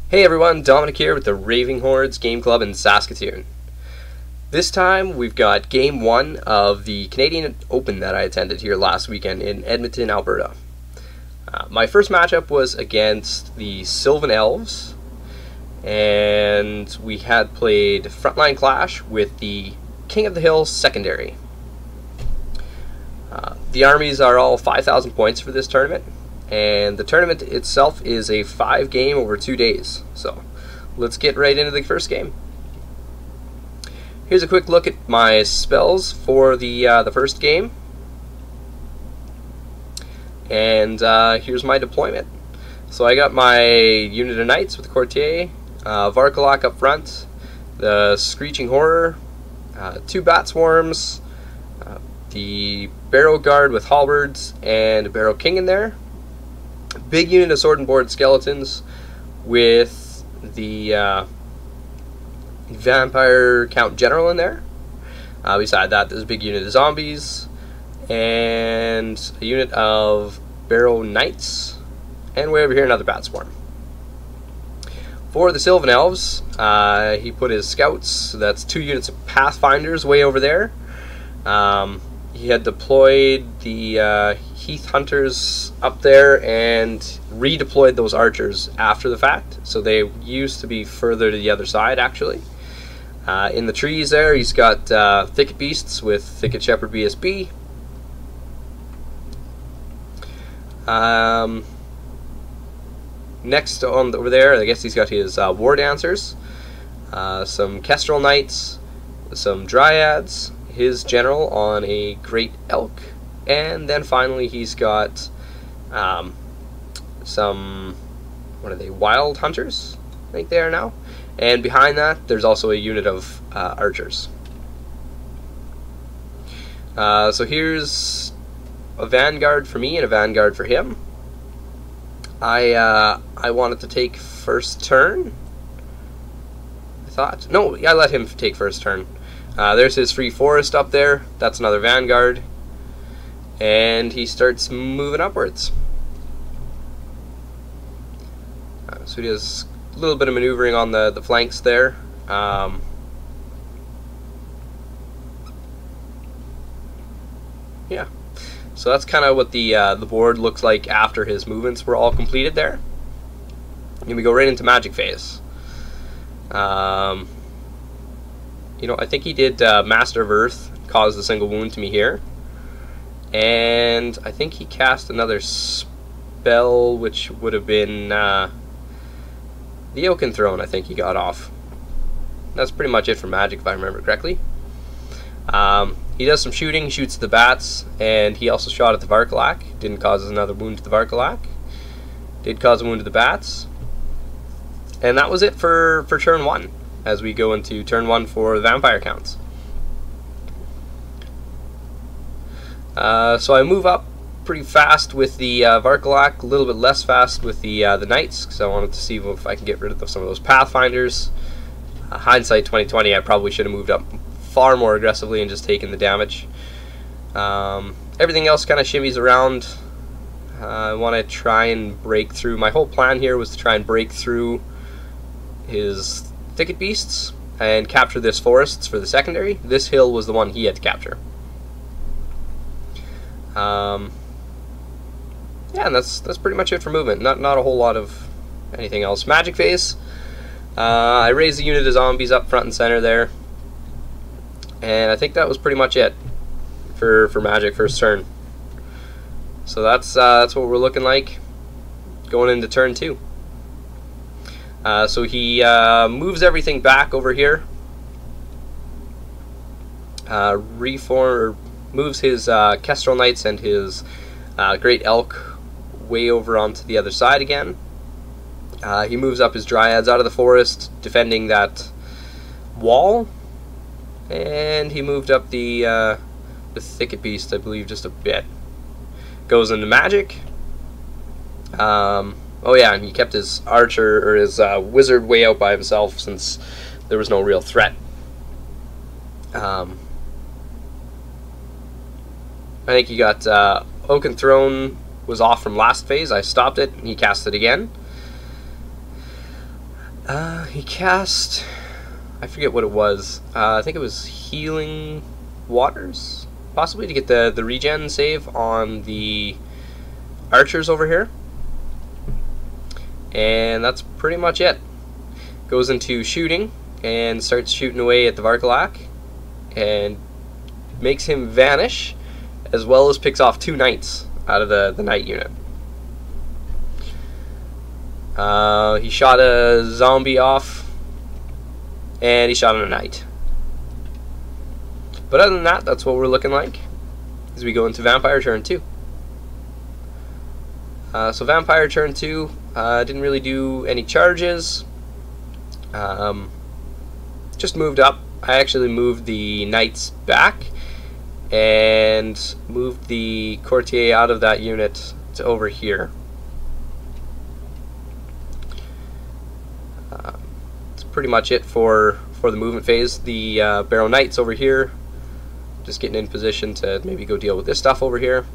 Hey everyone, Dominic here with the Raving Hordes Game Club in Saskatoon. This time we've got Game 1 of the Canadian Open that I attended here last weekend in Edmonton, Alberta. My first matchup was against the Sylvan Elves, and we had played Frontline Clash with the King of the Hills Secondary. The armies are all 5,000 points for this tournament, and the tournament itself is a 5-game over 2 days. So let's get right into the first game. Here's a quick look at my spells for the first game, and here's my deployment. So I got my unit of knights with the courtier, Varkalok up front, the Screeching Horror, 2 bat swarms, the Barrow Guard with halberds, and a Barrow King in there. Big unit of sword and board skeletons with the Vampire Count General in there. Beside that, there's a big unit of zombies and a unit of Barrow Knights, and way over here another bat swarm. For the Sylvan Elves, he put his scouts, so that's 2 units of Pathfinders way over there. He had deployed the Heath Hunters up there and redeployed those archers after the fact, so they used to be further to the other side actually. In the trees there, he's got Thicket Beasts with Thicket Shepherd BSB. Next over there, I guess he's got his War Dancers, some Kestrel Knights, some Dryads, his general on a Great Elk, and then finally he's got some, what are they, Wild Hunters, I think they are now. And behind that, there's also a unit of archers. So here's a vanguard for me and a vanguard for him. I wanted to take first turn, I thought. No, I let him take first turn. There's his Free Forest up there. That's another vanguard. And he starts moving upwards. So he does a little bit of maneuvering on the flanks there. Yeah. So that's kind of what the board looks like after his movements were all completed there. And we go right into Magic phase. You know, I think he did Master of Earth, caused a single wound to me here. And I think he cast another spell, which would have been the Oaken Throne, I think he got off. That's pretty much it for Magic, if I remember correctly. He does some shooting, shoots the bats, and he also shot at the Varkalok. Didn't cause another wound to the Varkalok. Did cause a wound to the bats. And that was it for turn 1, as we go into turn 1 for the Vampire Counts. So I move up pretty fast with the Varkalok, a little bit less fast with the Knights, because I wanted to see if I can get rid of some of those Pathfinders. Hindsight 2020, I probably should have moved up far more aggressively and just taken the damage. Everything else kind of shimmies around. I want to try and break through. My whole plan here was to try and break through his Thicket Beasts and capture this forests for the secondary. This hill was the one he had to capture. Yeah, and that's pretty much it for movement. Not a whole lot of anything else. Magic phase. I raised the unit of zombies up front and center there, and I think that was pretty much it for Magic first turn. So that's what we're looking like going into turn 2. So he moves everything back over here. Moves his Kestrel Knights and his Great Elk way over onto the other side again. He moves up his Dryads out of the forest, defending that wall, and he moved up the Thicket Beast, I believe, just a bit. Goes into Magic. Oh yeah, and he kept his archer, or his wizard, way out by himself since there was no real threat. I think he got Oaken Throne was off from last phase. I stopped it, and he cast it again. He cast, I forget what it was. I think it was Healing Waters, possibly, to get the regen save on the archers over here. And that's pretty much it. Goes into shooting and starts shooting away at the Varkalak and makes him vanish, as well as picks off 2 knights out of the knight unit. He shot a zombie off, and he shot a knight. But other than that, that's what we're looking like as we go into Vampire turn 2. So Vampire turn 2, didn't really do any charges. Just moved up. I actually moved the knights back and moved the courtier out of that unit to over here. That's pretty much it for the movement phase. The Barrow Knights over here, just getting in position to maybe go deal with this stuff over here,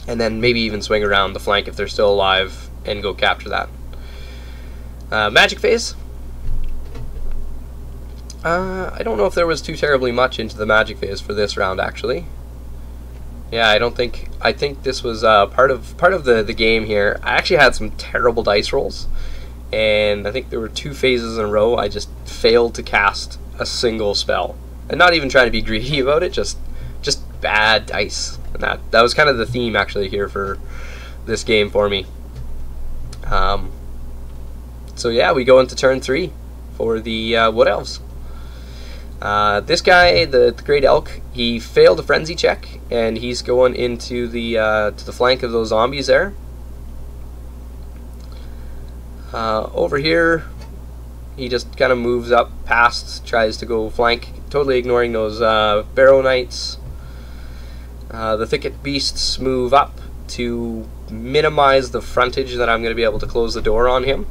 and then maybe even swing around the flank if they're still alive and go capture that. Magic phase. I don't know if there was too terribly much into the magic phase for this round, actually. Yeah, I think this was part of the game here. I actually had some terrible dice rolls, and I think there were 2 phases in a row I just failed to cast a single spell. And not even trying to be greedy about it, just bad dice. And that was kind of the theme actually here for this game for me. So yeah, we go into turn 3 for the Wood Elves. This guy, the Great Elk, he failed a frenzy check, and he's going into the to the flank of those zombies there. Over here, he just kind of moves up past, tries to go flank, totally ignoring those Barrow Knights. The Thicket Beasts move up to minimize the frontage that I'm going to be able to close the door on him.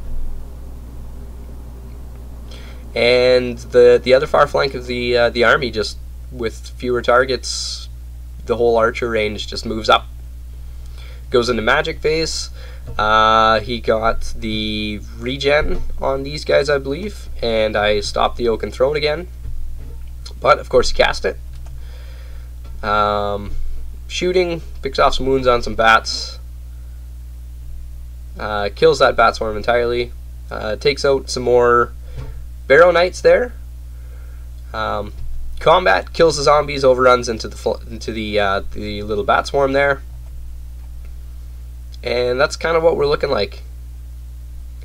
And the other far flank of the army, just with fewer targets, the whole archer range just moves up. Goes into magic phase. He got the regen on these guys, I believe, and I stopped the Oaken Throne again. But of course he cast it. Shooting, picks off some wounds on some bats. Kills that bat swarm entirely. Takes out some more Barrow Knights there. Combat, kills the zombies, overruns into the little bat swarm there. And that's kind of what we're looking like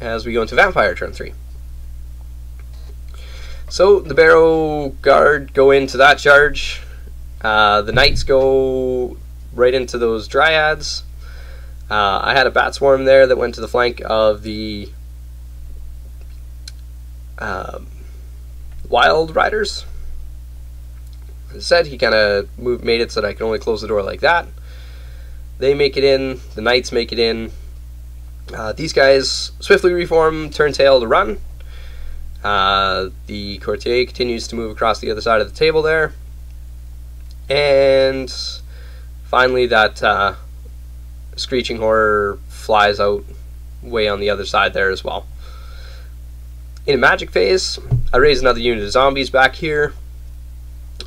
as we go into Vampire turn 3. So the Barrow Guard go into that charge. The Knights go right into those Dryads. I had a bat swarm there that went to the flank of the Wild Riders. As I said, he kind of made it so that I can only close the door like that. They make it in, the Knights make it in. These guys swiftly reform, turn tail to run. The courtier continues to move across the other side of the table there. And finally that Screeching Horror flies out way on the other side there as well. In a magic phase, I raise another unit of zombies back here.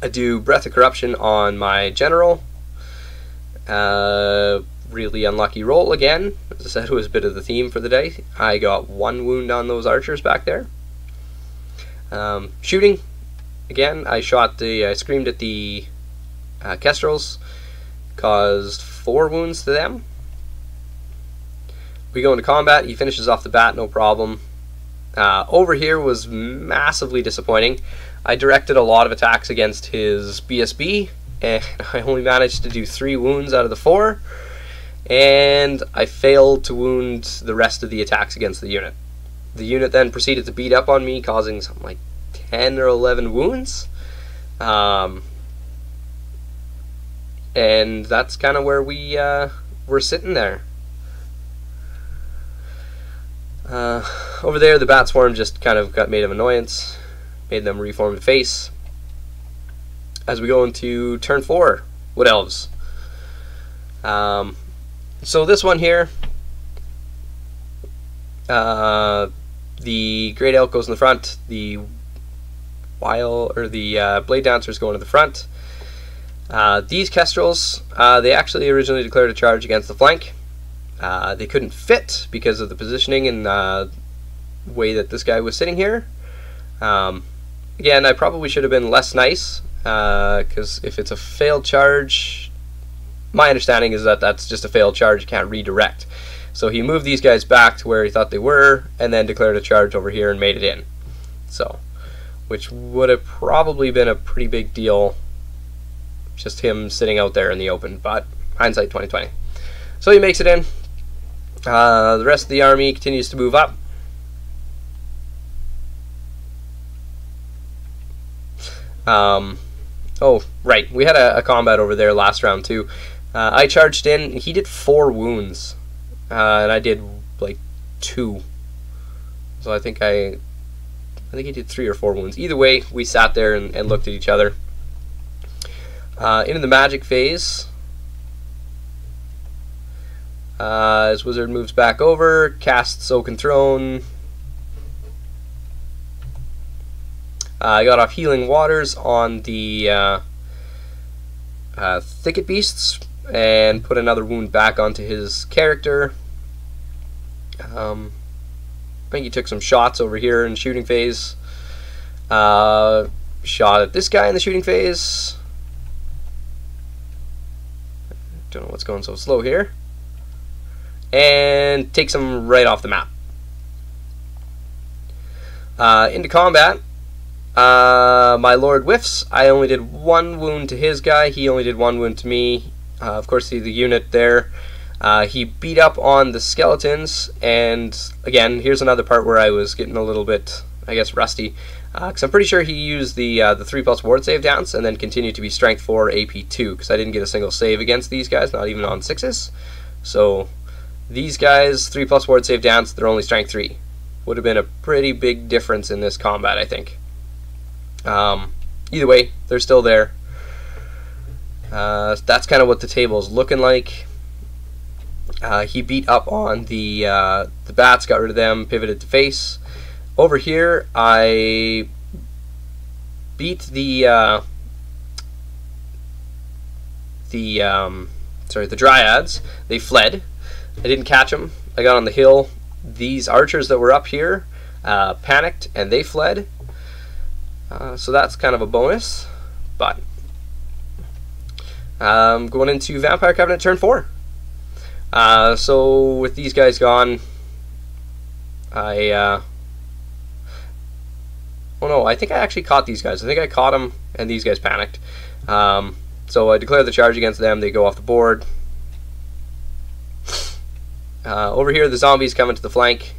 I do Breath of Corruption on my general. Really unlucky roll again. As I said, it was a bit of the theme for the day. I got 1 wound on those archers back there. Shooting, again, I screamed at the Kestrels, caused 4 wounds to them. We go into combat, he finishes off the bat, no problem. Over here was massively disappointing. I directed a lot of attacks against his BSB, and I only managed to do 3 wounds out of the 4, and I failed to wound the rest of the attacks against the unit. The unit then proceeded to beat up on me, causing something like 10 or 11 wounds. And that's kind of where we're sitting there. Over there, the bat swarm just kind of got made of annoyance, made them reform the face. As we go into turn 4, Wood Elves. So this one here, The Great Elk goes in the front. The Blade Dancers go into the front. These Kestrels, they actually originally declared a charge against the flank. They couldn't fit because of the positioning and way that this guy was sitting here. Again, I probably should have been less nice, because if it's a failed charge, my understanding is that that's just a failed charge, you can't redirect. So he moved these guys back to where he thought they were, and then declared a charge over here and made it in. So, which would have probably been a pretty big deal, just him sitting out there in the open, but hindsight 2020. So he makes it in. The rest of the army continues to move up. Oh, right, we had a combat over there last round too. I charged in, he did 4 wounds, and I did like 2. So I think he did 3 or 4 wounds. Either way, we sat there and looked at each other. Into the magic phase, as Wizard moves back over, casts Oaken Throne. I got off Healing Waters on the Thicket Beasts and put another wound back onto his character. I think he took some shots over here in shooting phase. Shot at this guy in the shooting phase. Don't know what's going so slow here. And takes him right off the map. Into combat. My Lord whiffs. I only did 1 wound to his guy. He only did 1 wound to me. Of course, see the unit there. He beat up on the skeletons, and again, here's another part where I was getting a little bit, I guess, rusty, because I'm pretty sure he used the 3+ ward save dance and then continued to be strength 4 AP 2, because I didn't get a single save against these guys, not even on 6s. So these guys, 3+ ward save dance, they're only strength 3. Would have been a pretty big difference in this combat, I think. Either way, they're still there. That's kind of what the table is looking like. He beat up on the bats, got rid of them, pivoted to face. Over here, I beat the Dryads. They fled. I didn't catch them. I got on the hill. These archers that were up here panicked and they fled. So that's kind of a bonus, but going into Vampire Covenant turn 4. So with these guys gone, oh no, I think I actually caught these guys. I think I caught them, and these guys panicked. So I declare the charge against them. They go off the board. Over here, the zombies come into the flank.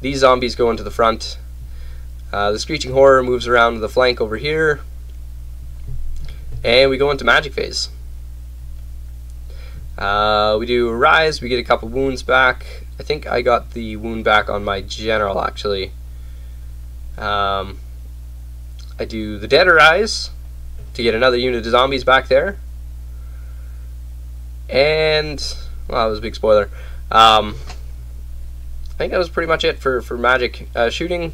These zombies go into the front. The Screeching Horror moves around to the flank over here, and we go into magic phase. We do Rise, we get a couple wounds back. I think I got the wound back on my general, actually. I do the Dead Arise to get another unit of zombies back there. And, well, that was a big spoiler. I think that was pretty much it for magic. Shooting,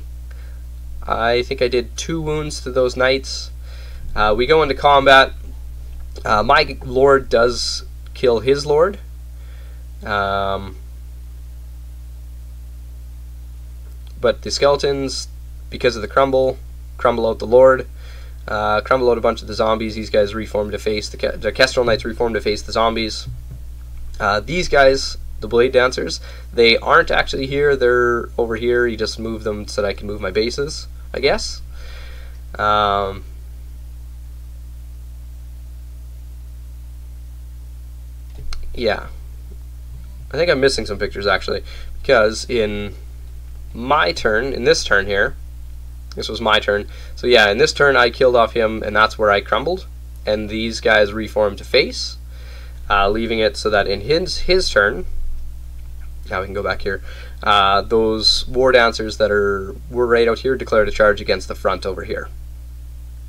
I think I did 2 wounds to those knights. We go into combat. My lord does kill his lord. But the skeletons, because of the crumble out the lord. Crumble out a bunch of the zombies. These guys reform to face the Kestrel Knights reform to face the zombies. These guys, the Blade Dancers, they aren't actually here. They're over here. You just move them so that I can move my bases, I guess. Yeah, I think I'm missing some pictures actually, because in my turn, in this turn here, this was my turn. So yeah, in this turn I killed off him, and that's where I crumbled. And these guys reformed to face, leaving it so that in his turn, now we can go back here, those War Dancers that were right out here declared a charge against the front over here.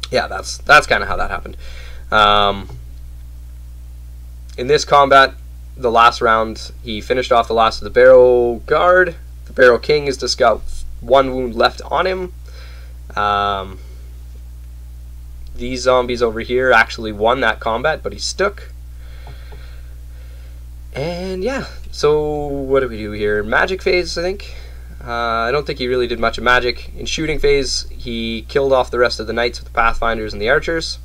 Yeah, that's kind of how that happened. In this combat, the last round, he finished off the last of the Barrow Guard, The Barrel King has just got 1 wound left on him. These zombies over here actually won that combat, but he stuck. And yeah, so what do we do here? Magic phase, I think. I don't think he really did much of magic. In shooting phase, he killed off the rest of the knights with the pathfinders and the archers.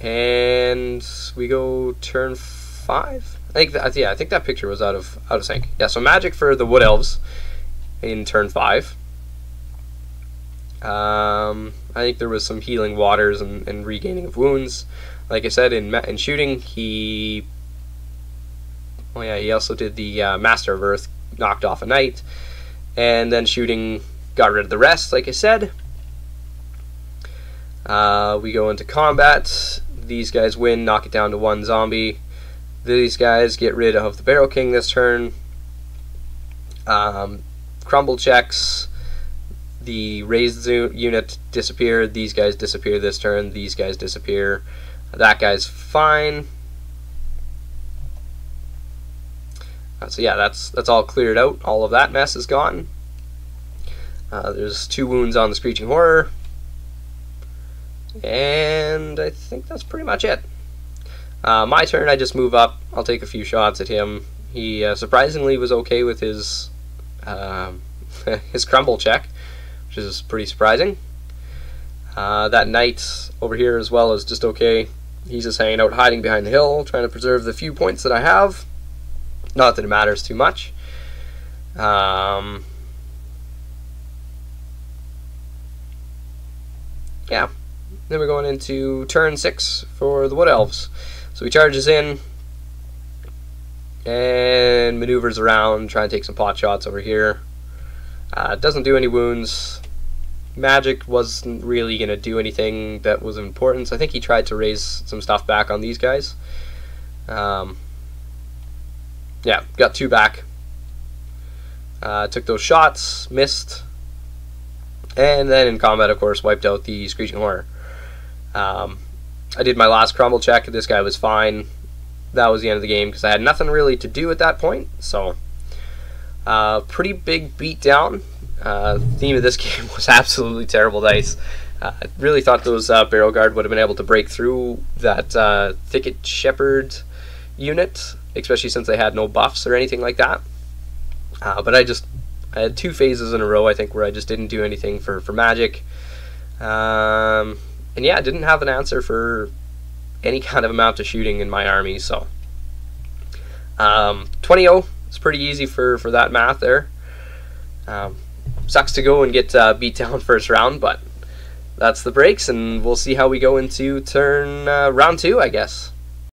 And we go turn 5. I think that picture was out of sync. Yeah, so magic for the wood elves in turn 5. I think there was some healing waters and regaining of wounds. Like I said, in shooting, he also did the Master of Earth, knocked off a knight, and then shooting got rid of the rest, like I said. We go into combat. These guys win, knock it down to 1 zombie. These guys get rid of the Barrel King this turn. Crumble checks. The raised unit disappeared. These guys disappear this turn. These guys disappear. That guy's fine. So yeah, that's all cleared out. All of that mess is gone. There's 2 wounds on the Screeching Horror. And I think that's pretty much it. My turn, I just move up. I'll take a few shots at him. He surprisingly was okay with his his crumble check, which is pretty surprising. That knight over here as well is just okay. He's just hanging out, hiding behind the hill, trying to preserve the few points that I have. Not that it matters too much. Yeah. Then we're going into turn 6 for the Wood Elves. So he charges in and maneuvers around, trying to take some pot shots over here. Doesn't do any wounds. Magic wasn't really going to do anything that was of importance. I think he tried to raise some stuff back on these guys. Yeah, got 2 back. Took those shots, missed, and then in combat, of course, wiped out the Screeching Horror. I did my last crumble check. This guy was fine. That was the end of the game because I had nothing really to do at that point. So, pretty big beatdown. Theme of this game was absolutely terrible dice. I really thought those Barrel Guard would have been able to break through that Thicket Shepherd unit, especially since they had no buffs or anything like that. But I had 2 phases in a row, I think, where I just didn't do anything for magic. And yeah, I didn't have an answer for any kind of amount of shooting in my army, so 20-0 is pretty easy for that math there. Sucks to go and get beat down first round, but that's the breaks, and we'll see how we go into round 2, I guess.